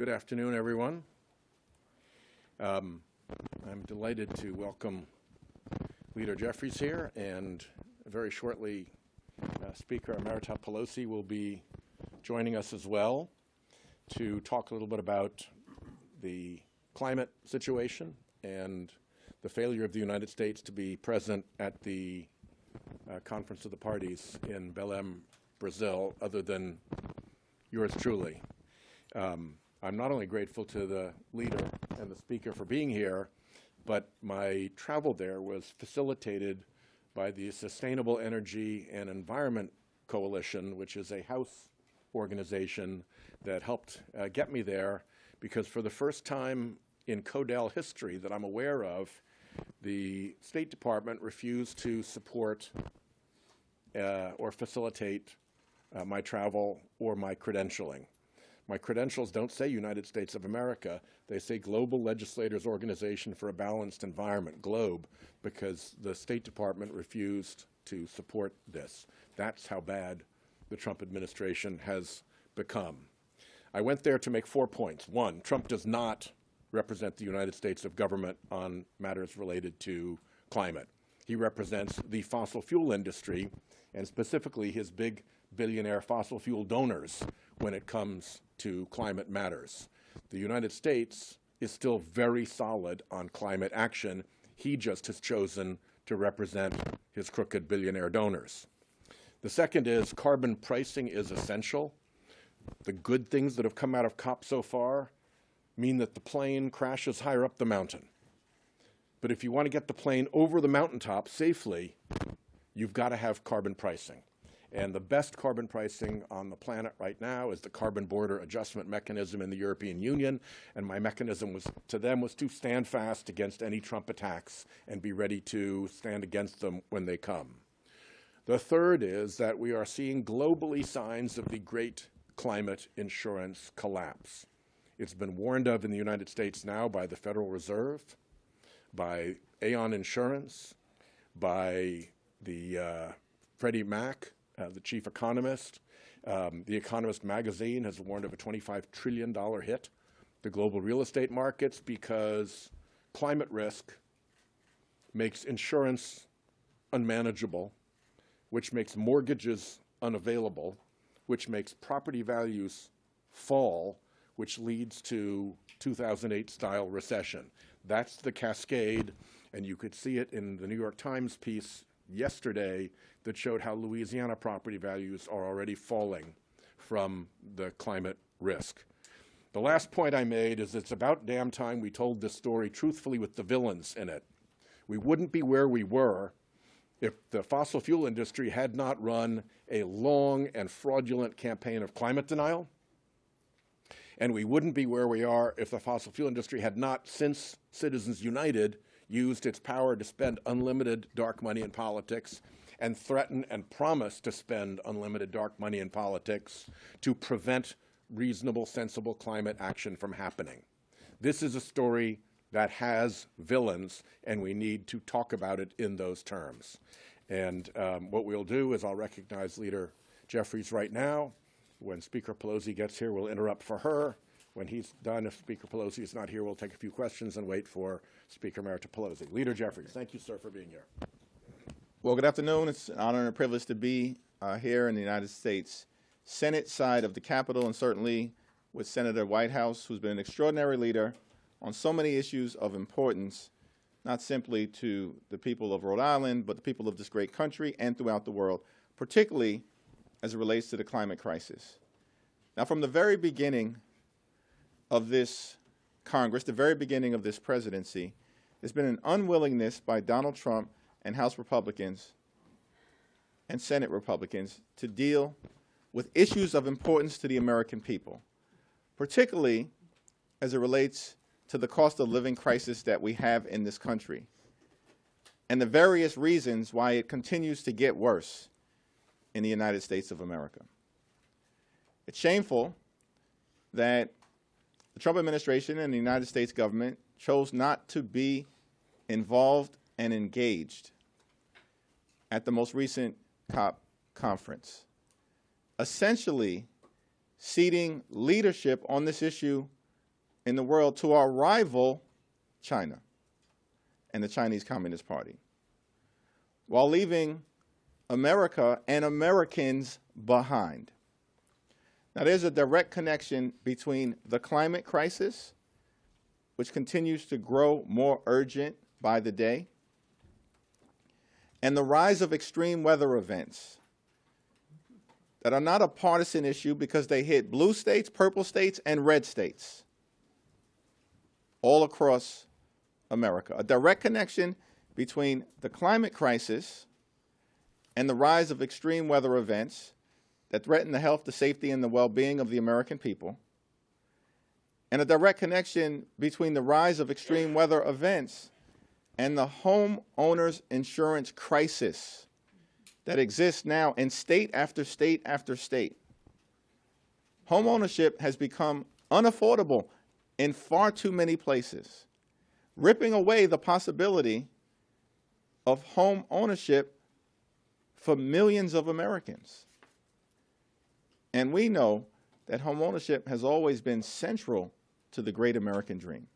Good afternoon, everyone. I'm delighted to welcome Leader Jeffries here, and very shortly Speaker Emerita Pelosi will be joining us as well to talk a little bit about the climate situation and the failure of the United States to be present at the Conference of the Parties in Belém, Brazil, other than yours truly. I'm not only grateful to the leader and the speaker for being here, but my travel there was facilitated by the Sustainable Energy and Environment Coalition, which is a House organization that helped get me there, because for the first time in CODEL history that I'm aware of, the State Department refused to support or facilitate my travel or my credentialing. My credentials don't say United States of America. They say Global Legislators Organization for a Balanced Environment, GLOBE, because the State Department refused to support this. That's how bad the Trump administration has become. I went there to make 4 points. One, Trump does not represent the United States of government on matters related to climate. He represents the fossil fuel industry, and specifically his big billionaire fossil fuel donors when it comes to climate matters. The United States is still very solid on climate action. He just has chosen to represent his crooked billionaire donors. The second is carbon pricing is essential. The good things that have come out of COP so far mean that the plane crashes higher up the mountain. But if you want to get the plane over the mountaintop safely, you've got to have carbon pricing. And the best carbon pricing on the planet right now is the Carbon Border Adjustment Mechanism in the European Union. And my mechanism to them was to stand fast against any Trump attacks and be ready to stand against them when they come. The third is that we are seeing globally signs of the great climate insurance collapse. It's been warned of in the United States now by the Federal Reserve, by Aon Insurance, by the Freddie Mac, the chief economist. The Economist magazine has warned of a $25 trillion hit to global real estate markets because climate risk makes insurance unmanageable, which makes mortgages unavailable, which makes property values fall, which leads to 2008-style recession. That's the cascade, and you could see it in the New York Times piece yesterday that showed how Louisiana property values are already falling from the climate risk. The last point I made is it's about damn time we told this story truthfully with the villains in it. We wouldn't be where we were if the fossil fuel industry had not run a long and fraudulent campaign of climate denial. And we wouldn't be where we are if the fossil fuel industry had not, since Citizens United, used its power to spend unlimited dark money in politics and threaten and promise to spend unlimited dark money in politics to prevent reasonable, sensible climate action from happening. This is a story that has villains, and we need to talk about it in those terms. And what we'll do is I'll recognize Leader Jeffries right now. When Speaker Pelosi gets here, we'll interrupt for her. When he's done, if Speaker Pelosi is not here, we'll take a few questions and wait for Speaker Emerita Pelosi. Leader Jeffries, thank you, sir, for being here. Well, good afternoon. It's an honor and a privilege to be here in the United States Senate side of the Capitol, and certainly with Senator Whitehouse, who's been an extraordinary leader on so many issues of importance, not simply to the people of Rhode Island, but the people of this great country and throughout the world, particularly as it relates to the climate crisis. Now, from the very beginning of this Congress, the very beginning of this presidency, there's been an unwillingness by Donald Trump and House Republicans and Senate Republicans to deal with issues of importance to the American people, particularly as it relates to the cost of living crisis that we have in this country and the various reasons why it continues to get worse in the United States of America. It's shameful that the Trump administration and the United States government chose not to be involved and engaged at the most recent COP conference, essentially ceding leadership on this issue in the world to our rival, China, and the Chinese Communist Party, while leaving America and Americans behind. Now, there's a direct connection between the climate crisis, which continues to grow more urgent by the day, and the rise of extreme weather events that are not a partisan issue because they hit blue states, purple states, and red states all across America. A direct connection between the climate crisis and the rise of extreme weather events that threaten the health, the safety, and the well-being of the American people, and a direct connection between the rise of extreme weather events and the homeowners insurance crisis that exists now in state after state after state. Homeownership has become unaffordable in far too many places, ripping away the possibility of home ownership for millions of Americans. And we know that home ownership has always been central to the great American dream.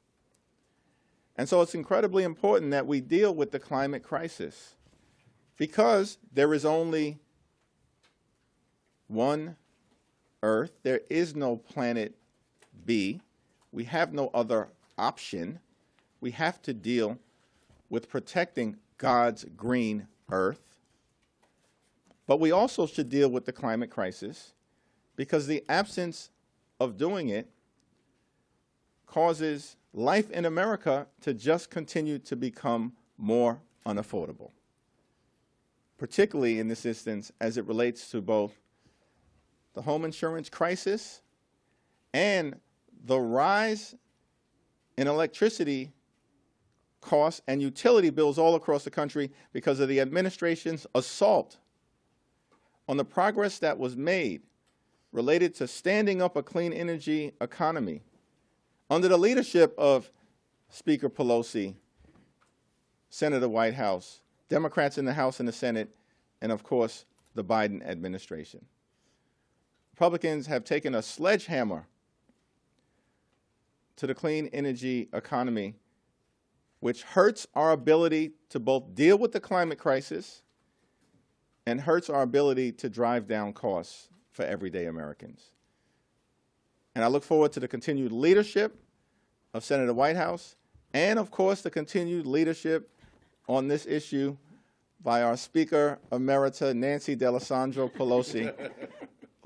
And so it's incredibly important that we deal with the climate crisis, because there is only one Earth. There is no planet B. We have no other option. We have to deal with protecting God's green Earth. But we also should deal with the climate crisis, because the absence of doing it causes life in America to just continue to become more unaffordable, particularly in this instance as it relates to both the home insurance crisis and the rise in electricity costs and utility bills all across the country because of the administration's assault on the progress that was made related to standing up a clean energy economy under the leadership of Speaker Pelosi, Senator Whitehouse, Democrats in the House and the Senate, and of course, the Biden administration. Republicans have taken a sledgehammer to the clean energy economy, which hurts our ability to both deal with the climate crisis and hurts our ability to drive down costs for everyday Americans. And I look forward to the continued leadership of Senator Whitehouse and, of course, the continued leadership on this issue by our Speaker Emerita, Nancy D'Alessandro Pelosi,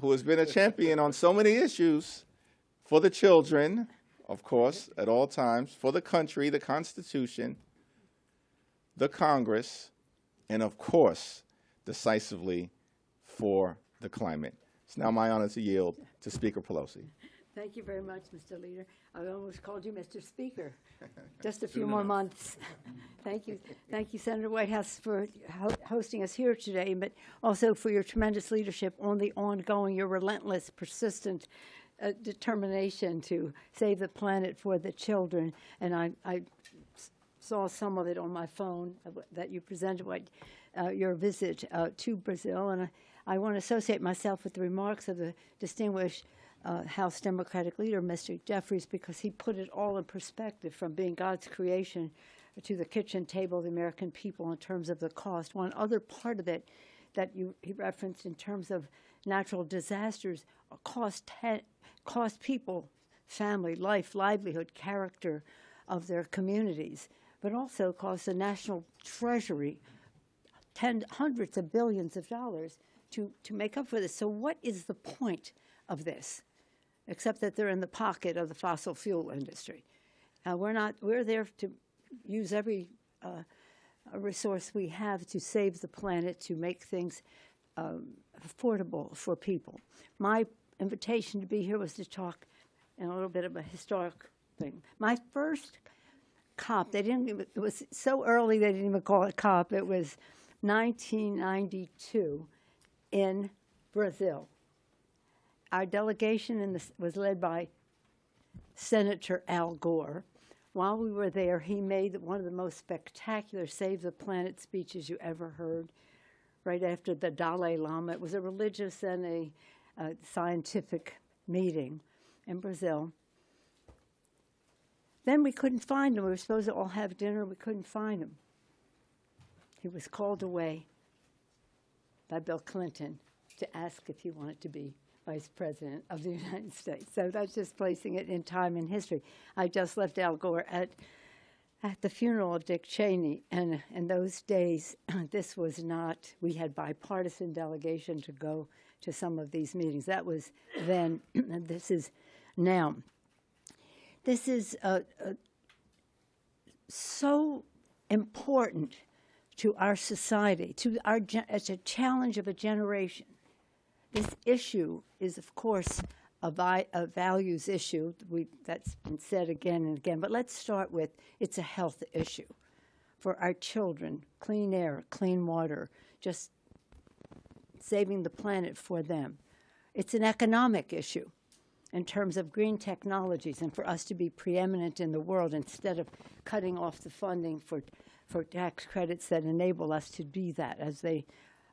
who has been a champion on so many issues for the children, of course, at all times, for the country, the Constitution, the Congress, and, of course, decisively for the climate. It's now my honor to yield to Speaker Pelosi. Thank you very much, Mr. Leader. I almost called you Mr. Speaker. Just a few more months. Thank you. Thank you, Senator Whitehouse, for hosting us here today, but also for your tremendous leadership on the ongoing, your relentless, persistent determination to save the planet for the children. And I saw some of it on my phone that you presented, your visit to Brazil. And I want to associate myself with the remarks of the distinguished House Democratic leader, Mr. Jeffries, because he put it all in perspective, from being God's creation to the kitchen table of the American people in terms of the cost. One other part of it that he referenced in terms of natural disasters cost people, family, life, livelihood, character of their communities, but also cost the national treasury hundreds of billions of dollars to make up for this. So what is the point of this, except that they're in the pocket of the fossil fuel industry? We're there to use every resource we have to save the planet, to make things affordable for people. My invitation to be here was to talk in a little bit of a historic thing. My first COP, it was so early they didn't even call it COP. It was 1992 in Brazil. Our delegation was led by Senator Al Gore. While we were there, he made one of the most spectacular Save the Planet speeches you ever heard, right after the Dalai Lama. It was a religious and a scientific meeting in Brazil. Then we couldn't find him. We were supposed to all have dinner. We couldn't find him. He was called away by Bill Clinton to ask if he wanted to be Vice President of the United States. So that's just placing it in time and history. I just left Al Gore at the funeral of Dick Cheney, and in those days, this was not, we had bipartisan delegation to go to some of these meetings. That was then, and this is now. This is so important to our society, it's a challenge of a generation. This issue is, of course, a values issue. That's been said again and again. But let's start with it's a health issue for our children, clean air, clean water, just saving the planet for them. It's an economic issue in terms of green technologies and for us to be preeminent in the world instead of cutting off the funding for tax credits that enable us to be that, as they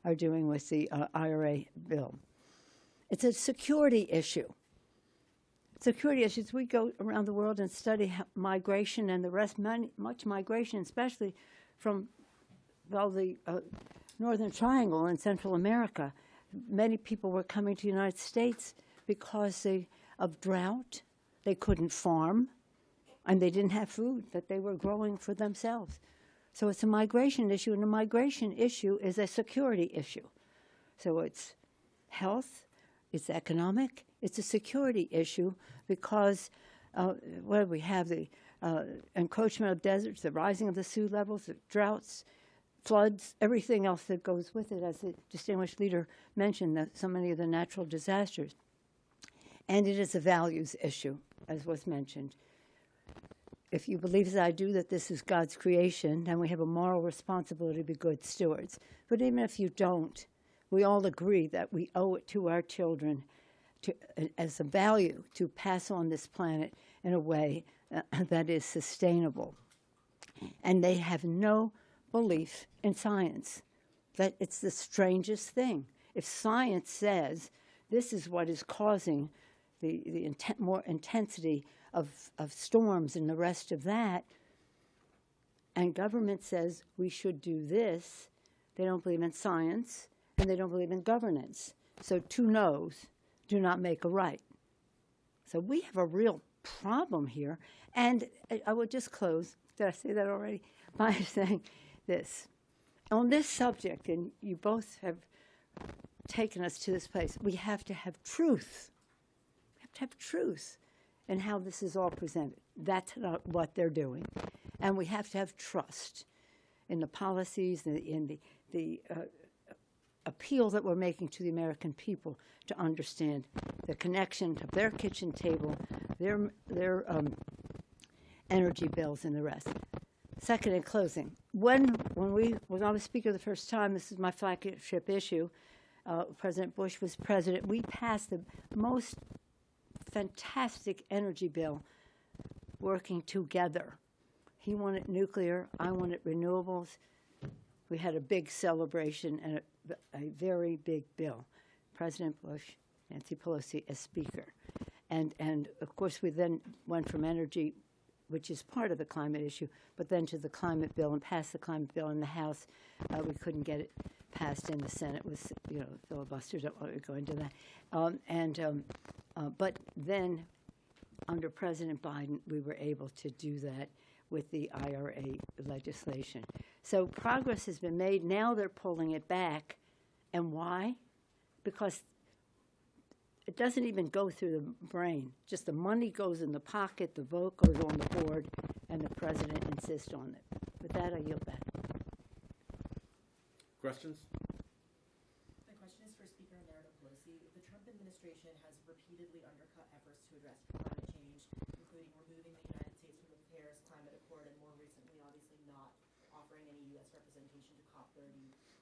are doing with the IRA bill. It's a security issue. Security issues, we go around the world and study migration and the rest, much migration, especially from, well, the Northern Triangle in Central America. Many people were coming to the United States because of drought. They couldn't farm, and they didn't have food that they were growing for themselves. So it's a migration issue, and a migration issue is a security issue. So it's health, it's economic, it's a security issue because we have the encroachment of deserts, the rising of the sea levels, the droughts, floods, everything else that goes with it, as the distinguished leader mentioned, that so many of the natural disasters. And it is a values issue, as was mentioned. If you believe, as I do, that this is God's creation, then we have a moral responsibility to be good stewards. But even if you don't, we all agree that we owe it to our children as a value to pass on this planet in a way that is sustainable. And they have no belief in science. That it's the strangest thing. If science says this is what is causing the more intensity of storms and the rest of that, and government says we should do this, they don't believe in science, and they don't believe in governance. So two no's do not make a right. So we have a real problem here. And I will just close, did I say that already? By saying this. On this subject, and you both have taken us to this place, we have to have truth. We have to have truth in how this is all presented. That's not what they're doing. And we have to have trust in the policies, in the appeal that we're making to the American people to understand the connection to their kitchen table, their energy bills, and the rest. Second, in closing, when I was speaker the first time, this is my flagship issue, President Bush was president, we passed the most fantastic energy bill working together. He wanted nuclear, I wanted renewables. We had a big celebration and a very big bill. President Bush, Nancy Pelosi as Speaker. And of course, we then went from energy, which is part of the climate issue, but then to the climate bill and passed the climate bill in the House. We couldn't get it passed in the Senate. It was, filibuster, don't want to go into that. But then, under President Biden, we were able to do that with the IRA legislation. So progress has been made. Now they're pulling it back. And why? Because it doesn't even go through the brain. Just the money goes in the pocket, the vote goes on the board, and the president insists on it. With that, I yield back. Questions? My question is for Speaker Emerita Pelosi. The Trump administration has repeatedly undercut efforts to address climate change, including removing the United States from the Paris Climate Accord and more recently, obviously, not offering any U.S. representation to COP30.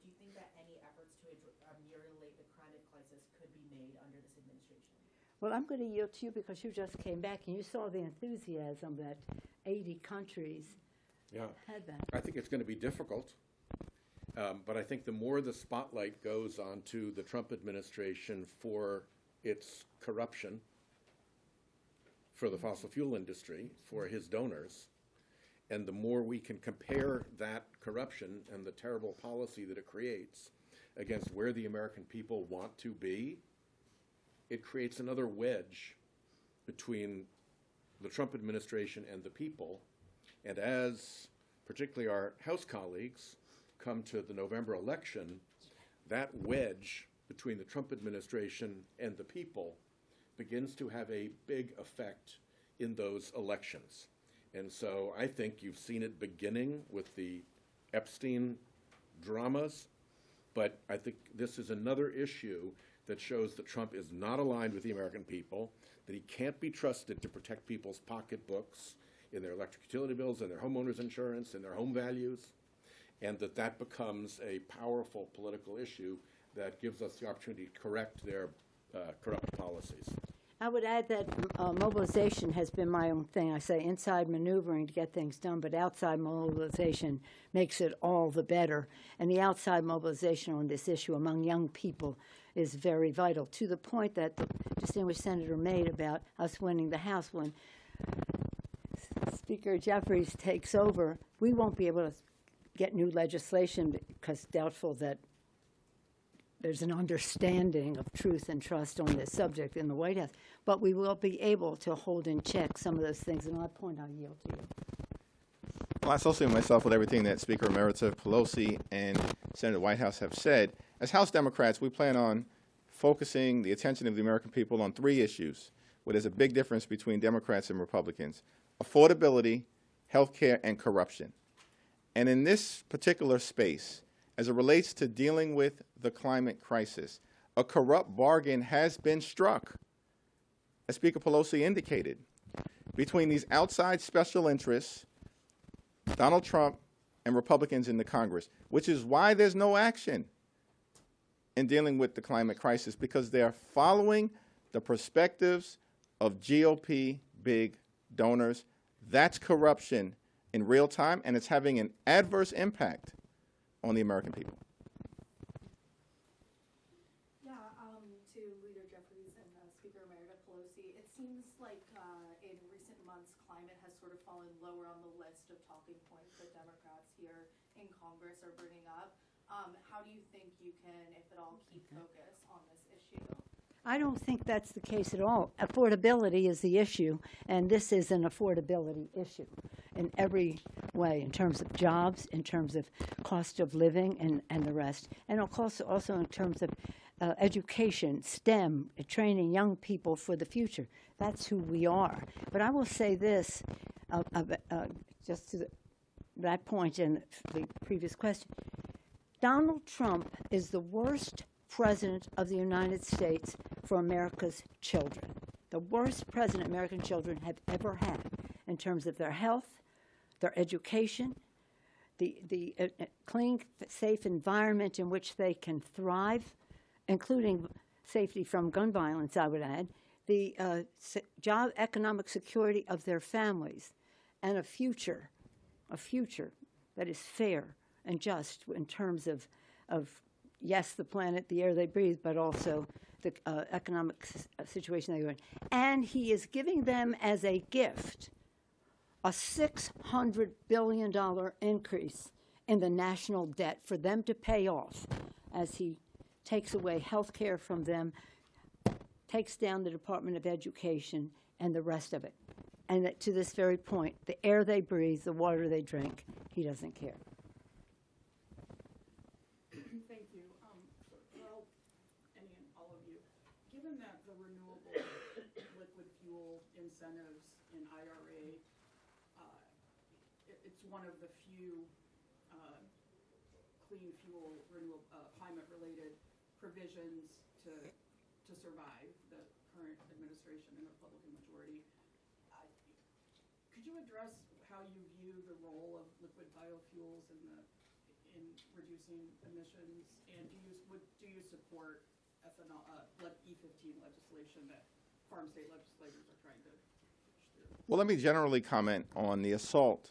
Do you think that any efforts to ameliorate the climate crisis could be made under this administration? Well, I'm going to yield to you because you just came back and you saw the enthusiasm that 80 countries had that. I think it's going to be difficult. But I think the more the spotlight goes onto the Trump administration for its corruption, for the fossil fuel industry, for his donors. And the more we can compare that corruption and the terrible policy that it creates against where the American people want to be, it creates another wedge between the Trump administration and the people. And as particularly our House colleagues come to the November election, that wedge between the Trump administration and the people begins to have a big effect in those elections. And so I think you've seen it beginning with the Epstein dramas, but I think this is another issue that shows that Trump is not aligned with the American people, that he can't be trusted to protect people's pocketbooks in their electric utility bills, in their homeowners insurance, in their home values, and that becomes a powerful political issue that gives us the opportunity to correct their corrupt policies. I would add that mobilization has been my own thing. I say inside maneuvering to get things done, but outside mobilization makes it all the better. And the outside mobilization on this issue among young people is very vital, to the point that the distinguished senator made about us winning the House. When Speaker Jeffries takes over, we won't be able to get new legislation because doubtful that there's an understanding of truth and trust on this subject in the White House. But we will be able to hold in check some of those things. And on that point, I yield to you. Well, I associate myself with everything that Speaker Emerita Pelosi and Senator Whitehouse have said. As House Democrats, we plan on focusing the attention of the American people on three issues where there's a big difference between Democrats and Republicans: affordability, health care, and corruption. And in this particular space, as it relates to dealing with the climate crisis, a corrupt bargain has been struck, as Speaker Pelosi indicated, between these outside special interests, Donald Trump, and Republicans in the Congress, which is why there's no action in dealing with the climate crisis, because they are following the perspectives of GOP big donors. That's corruption in real time, and it's having an adverse impact on the American people. Yeah, to Leader Jeffries and Speaker Emerita Pelosi, it seems like in recent months, climate has sort of fallen lower on the list of talking points that Democrats here in Congress are bringing up. How do you think you can, if at all, keep focus on this issue? I don't think that's the case at all. Affordability is the issue, and this is an affordability issue in every way, in terms of jobs, in terms of cost of living, and the rest. And of course, also in terms of education, STEM, training young people for the future. That's who we are. But I will say this, just to that point in the previous question. Donald Trump is the worst president of the United States for America's children. The worst president American children have ever had in terms of their health, their education, the clean, safe environment in which they can thrive, including safety from gun violence, I would add, the job, economic security of their families, and a future that is fair and just in terms of yes, the planet, the air they breathe, but also the economic situation they're in. And he is giving them as a gift a $600 billion increase in the national debt for them to pay off as he takes away health care from them, takes down the Department of Education, and the rest of it. And that to this very point, the air they breathe, the water they drink, he doesn't care. Thank you. Well, any and all of you, given that the renewable liquid fuel incentives in IRA, it's one of the few clean fuel, climate-related provisions to survive the current administration and Republican majority. Could you address how you view the role of liquid biofuels in reducing emissions, and do you support ethanol, E15 legislation that farm state legislators are trying to push through? Well, let me generally comment on the assault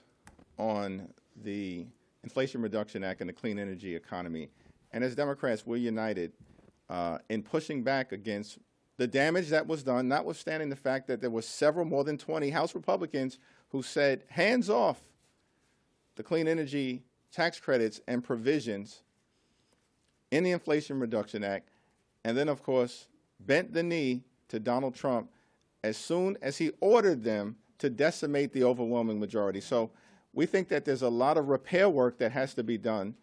on the Inflation Reduction Act and the clean energy economy. And as Democrats, we're united in pushing back against the damage that was done, notwithstanding the fact that there were several, more than 20 House Republicans who said, hands off the clean energy tax credits and provisions in the Inflation Reduction Act, and then, of course, bent the knee to Donald Trump as soon as he ordered them to decimate the overwhelming majority. So we think that there's a lot of repair work that has to be done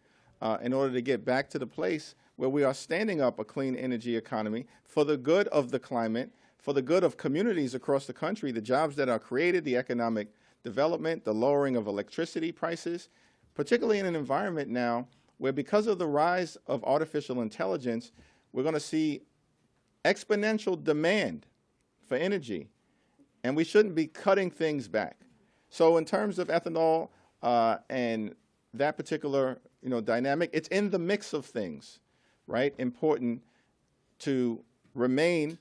in order to get back to the place where we are standing up a clean energy economy for the good of the climate, for the good of communities across the country, the jobs that are created, the economic development, the lowering of electricity prices, particularly in an environment now where, because of the rise of artificial intelligence, we're going to see exponential demand for energy, and we shouldn't be cutting things back. So in terms of ethanol and that particular dynamic, it's in the mix of things, right? Important to remain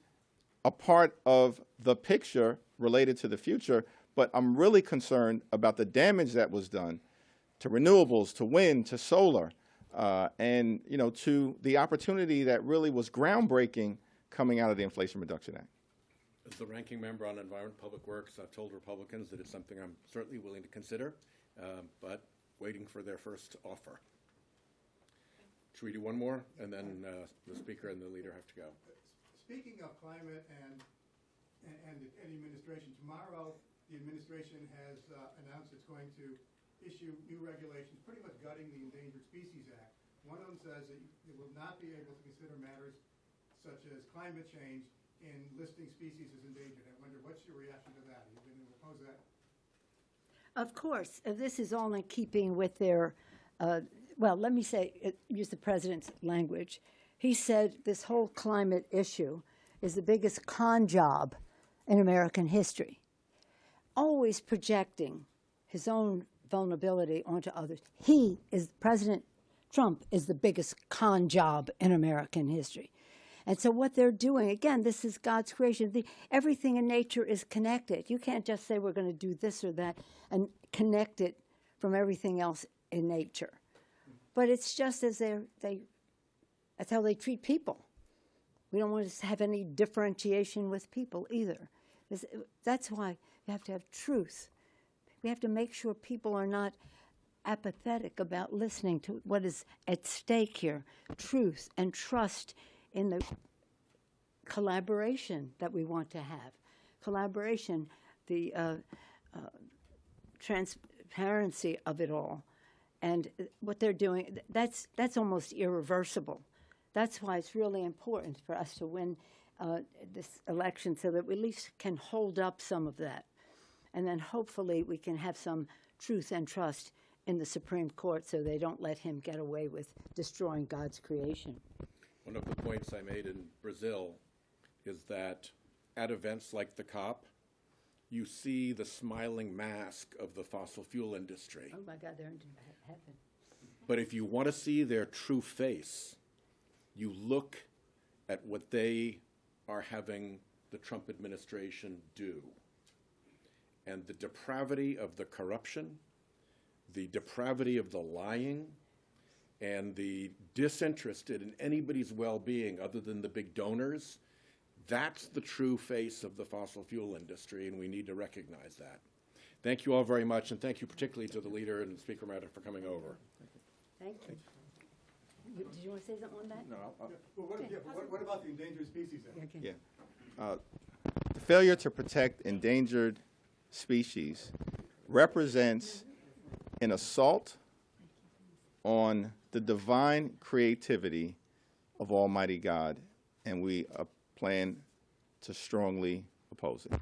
a part of the picture related to the future, but I'm really concerned about the damage that was done to renewables, to wind, to solar, and to the opportunity that really was groundbreaking coming out of the Inflation Reduction Act. As the ranking member on Environment and Public Works, I've told Republicans that it's something I'm certainly willing to consider, but waiting for their first offer. Should we do one more, and then the speaker and the leader have to go? Speaking of climate and the administration, tomorrow the administration has announced it's going to issue new regulations, pretty much gutting the Endangered Species Act. One of them says that it will not be able to consider matters such as climate change in listing species as endangered. I wonder, what's your reaction to that? Are you going to oppose that? Of course, this is all in keeping with their, well, let me say, use the president's language. He said this whole climate issue is the biggest con job in American history, always projecting his own vulnerability onto others. President Trump is the biggest con job in American history. And so what they're doing, again, this is God's creation. Everything in nature is connected. You can't just say we're going to do this or that and connect it from everything else in nature. But it's just as that's how they treat people. We don't want to have any differentiation with people either. That's why you have to have truth. We have to make sure people are not apathetic about listening to what is at stake here. Truth and trust in the collaboration that we want to have. Collaboration, the transparency of it all. And what they're doing, that's almost irreversible. That's why it's really important for us to win this election so that we at least can hold up some of that. And then hopefully we can have some truth and trust in the Supreme Court so they don't let him get away with destroying God's creation. One of the points I made in Brazil is that at events like the COP, you see the smiling mask of the fossil fuel industry. Oh my God, they're in heaven. But if you want to see their true face, you look at what they are having the Trump administration do. And the depravity of the corruption, the depravity of the lying, and the disinterested in anybody's well-being other than the big donors, that's the true face of the fossil fuel industry, and we need to recognize that. Thank you all very much, and thank you particularly to the leader and Speaker Meredith for coming over. Thank you. Did you want to say something on that? No, But what about the Endangered Species Act? Okay. yeah. The failure to protect endangered species represents an assault on the divine creativity of Almighty God, and we plan to strongly oppose it.